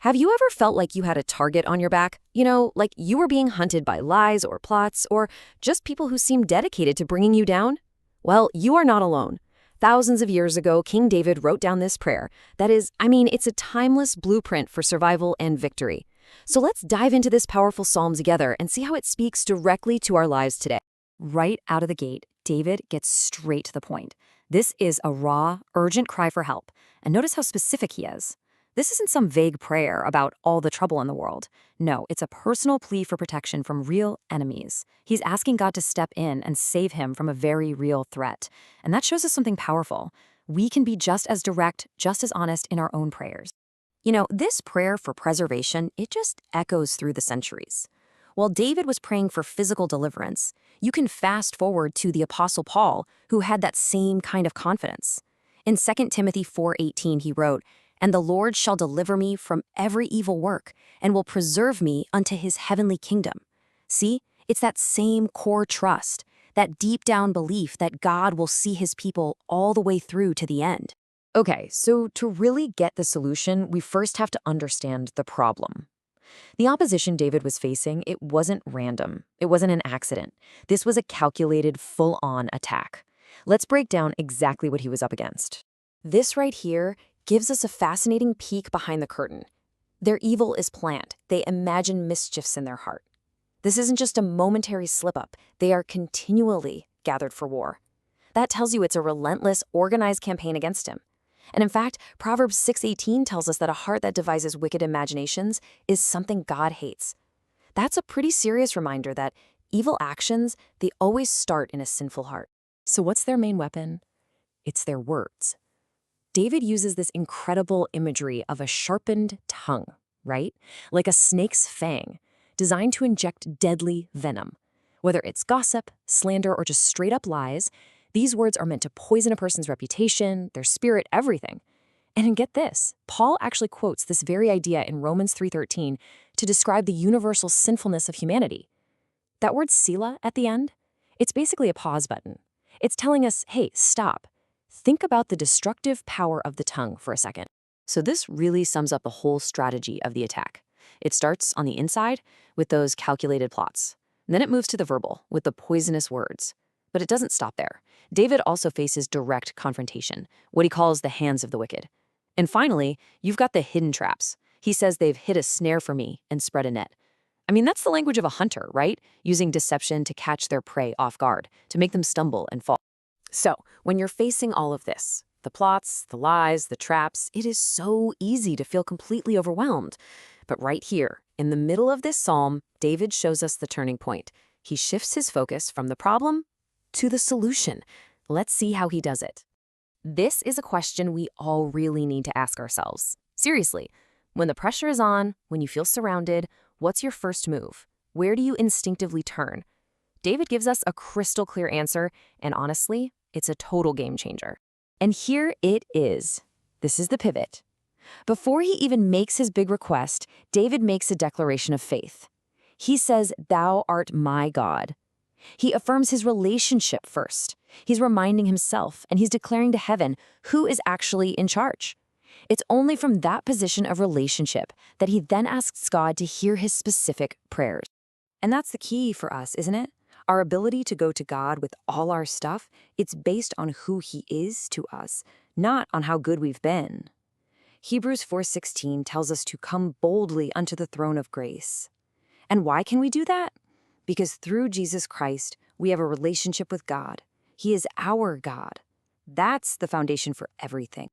Have you ever felt like you had a target on your back? Like you were being hunted by lies or plots, or just people who seemed dedicated to bringing you down? Well, you are not alone. Thousands of years ago, King David wrote down this prayer. It's a timeless blueprint for survival and victory. So let's dive into this powerful psalm together and see how it speaks directly to our lives today. Right out of the gate, David gets straight to the point. This is a raw, urgent cry for help. And notice how specific he is. This isn't some vague prayer about all the trouble in the world. No, it's a personal plea for protection from real enemies. He's asking God to step in and save him from a very real threat. And that shows us something powerful. We can be just as direct, just as honest in our own prayers. This prayer for preservation, it just echoes through the centuries. While David was praying for physical deliverance, you can fast forward to the Apostle Paul, who had that same kind of confidence. In 2 Timothy 4:18, he wrote, "And the Lord shall deliver me from every evil work, and will preserve me unto his heavenly kingdom." See, it's that same core trust, that deep down belief that God will see his people all the way through to the end. Okay, so to really get the solution, we first have to understand the problem. The opposition David was facing, it wasn't random. It wasn't an accident. This was a calculated, full-on attack. Let's break down exactly what he was up against. This right here gives us a fascinating peek behind the curtain. Their evil is planned. They imagine mischiefs in their heart. This isn't just a momentary slip-up. They are continually gathered for war. That tells you it's a relentless, organized campaign against him. And in fact, Proverbs 6:18 tells us that a heart that devises wicked imaginations is something God hates. That's a pretty serious reminder that evil actions, they always start in a sinful heart. So what's their main weapon? It's their words. David uses this incredible imagery of a sharpened tongue, right? Like a snake's fang, designed to inject deadly venom. Whether it's gossip, slander, or just straight-up lies, these words are meant to poison a person's reputation, their spirit, everything. And get this, Paul actually quotes this very idea in Romans 3:13 to describe the universal sinfulness of humanity. That word Selah at the end, it's basically a pause button. It's telling us, hey, stop. Think about the destructive power of the tongue for a second. So this really sums up the whole strategy of the attack. It starts on the inside with those calculated plots. And then it moves to the verbal with the poisonous words. But it doesn't stop there. David also faces direct confrontation, what he calls the hands of the wicked. And finally, you've got the hidden traps. He says they've hid a snare for me and spread a net. That's the language of a hunter, right? Using deception to catch their prey off guard, to make them stumble and fall. So, when you're facing all of this, the plots, the lies, the traps, it is so easy to feel completely overwhelmed. But right here, in the middle of this psalm, David shows us the turning point. He shifts his focus from the problem to the solution. Let's see how he does it. This is a question we all really need to ask ourselves. Seriously, when the pressure is on, when you feel surrounded, what's your first move? Where do you instinctively turn? David gives us a crystal clear answer, and honestly, it's a total game changer. And here it is. This is the pivot. Before he even makes his big request, David makes a declaration of faith. He says, "Thou art my God." He affirms his relationship first. He's reminding himself, and he's declaring to heaven who is actually in charge. It's only from that position of relationship that he then asks God to hear his specific prayers. And that's the key for us, isn't it? Our ability to go to God with all our stuff, it's based on who he is to us, not on how good we've been. Hebrews 4:16 tells us to come boldly unto the throne of grace. And why can we do that? Because through Jesus Christ, we have a relationship with God. He is our God. That's the foundation for everything.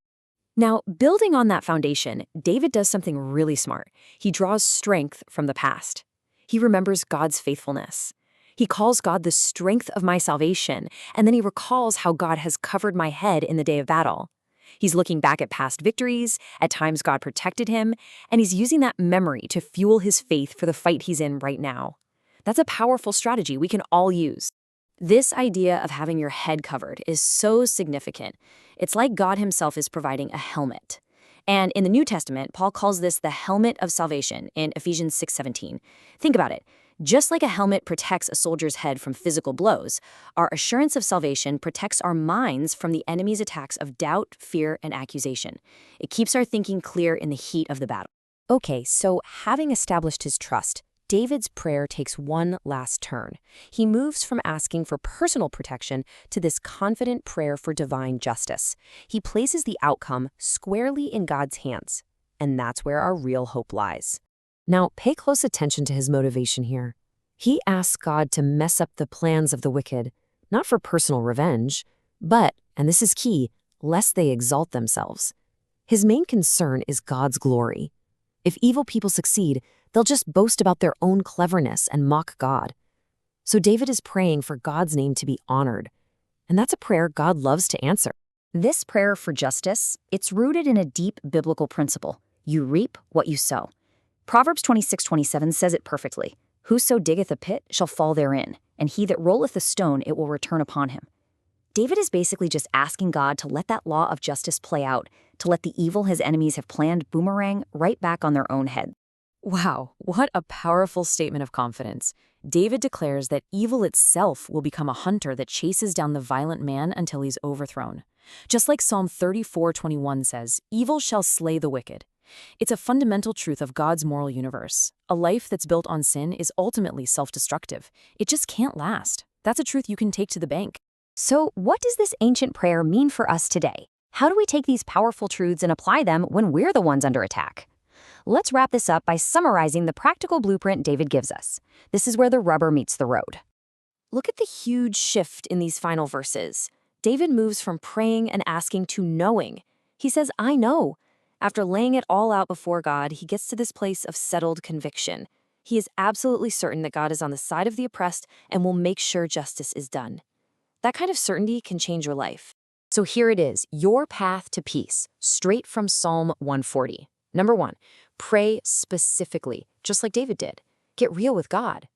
Now, building on that foundation, David does something really smart. He draws strength from the past. He remembers God's faithfulness. He calls God the strength of my salvation, and then he recalls how God has covered my head in the day of battle. He's looking back at past victories, at times God protected him, and he's using that memory to fuel his faith for the fight he's in right now. That's a powerful strategy we can all use. This idea of having your head covered is so significant. It's like God himself is providing a helmet. And in the New Testament, Paul calls this the helmet of salvation in Ephesians 6:17. Think about it. Just like a helmet protects a soldier's head from physical blows, our assurance of salvation protects our minds from the enemy's attacks of doubt, fear, and accusation. It keeps our thinking clear in the heat of the battle. Okay, so having established his trust, David's prayer takes one last turn. He moves from asking for personal protection to this confident prayer for divine justice. He places the outcome squarely in God's hands, and that's where our real hope lies. Now, pay close attention to his motivation here. He asks God to mess up the plans of the wicked, not for personal revenge, but, and this is key, lest they exalt themselves. His main concern is God's glory. If evil people succeed, they'll just boast about their own cleverness and mock God. So David is praying for God's name to be honored, and that's a prayer God loves to answer. This prayer for justice, it's rooted in a deep biblical principle. You reap what you sow. Proverbs 26:27 says it perfectly. Whoso diggeth a pit shall fall therein, and he that rolleth a stone it will return upon him. David is basically just asking God to let that law of justice play out, to let the evil his enemies have planned boomerang right back on their own head. Wow, what a powerful statement of confidence. David declares that evil itself will become a hunter that chases down the violent man until he's overthrown. Just like Psalm 34:21 says, evil shall slay the wicked. It's a fundamental truth of God's moral universe. A life that's built on sin is ultimately self-destructive. It just can't last. That's a truth you can take to the bank. So, what does this ancient prayer mean for us today? How do we take these powerful truths and apply them when we're the ones under attack? Let's wrap this up by summarizing the practical blueprint David gives us. This is where the rubber meets the road. Look at the huge shift in these final verses. David moves from praying and asking to knowing. He says, I know. After laying it all out before God, he gets to this place of settled conviction. He is absolutely certain that God is on the side of the oppressed and will make sure justice is done. That kind of certainty can change your life. So here it is, your path to peace, straight from Psalm 140. Number 1, pray specifically, just like David did. Get real with God.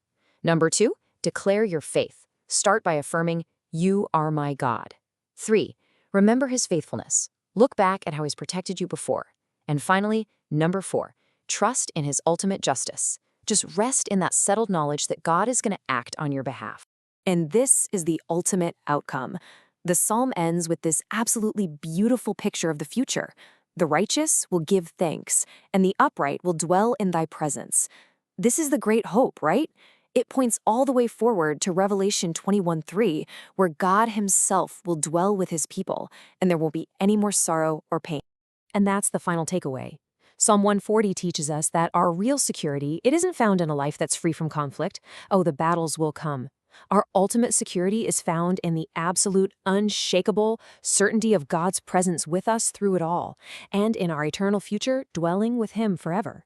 Number 2, declare your faith. Start by affirming, you are my God. 3, remember his faithfulness. Look back at how he's protected you before. And finally, number 4, trust in his ultimate justice. Just rest in that settled knowledge that God is going to act on your behalf. And this is the ultimate outcome. The psalm ends with this absolutely beautiful picture of the future. The righteous will give thanks, and the upright will dwell in thy presence. This is the great hope, right? It points all the way forward to Revelation 21:3, where God himself will dwell with his people, and there won't be any more sorrow or pain. And that's the final takeaway. Psalm 140 teaches us that our real security, it isn't found in a life that's free from conflict. Oh, the battles will come. Our ultimate security is found in the absolute, unshakable certainty of God's presence with us through it all, and in our eternal future dwelling with him forever.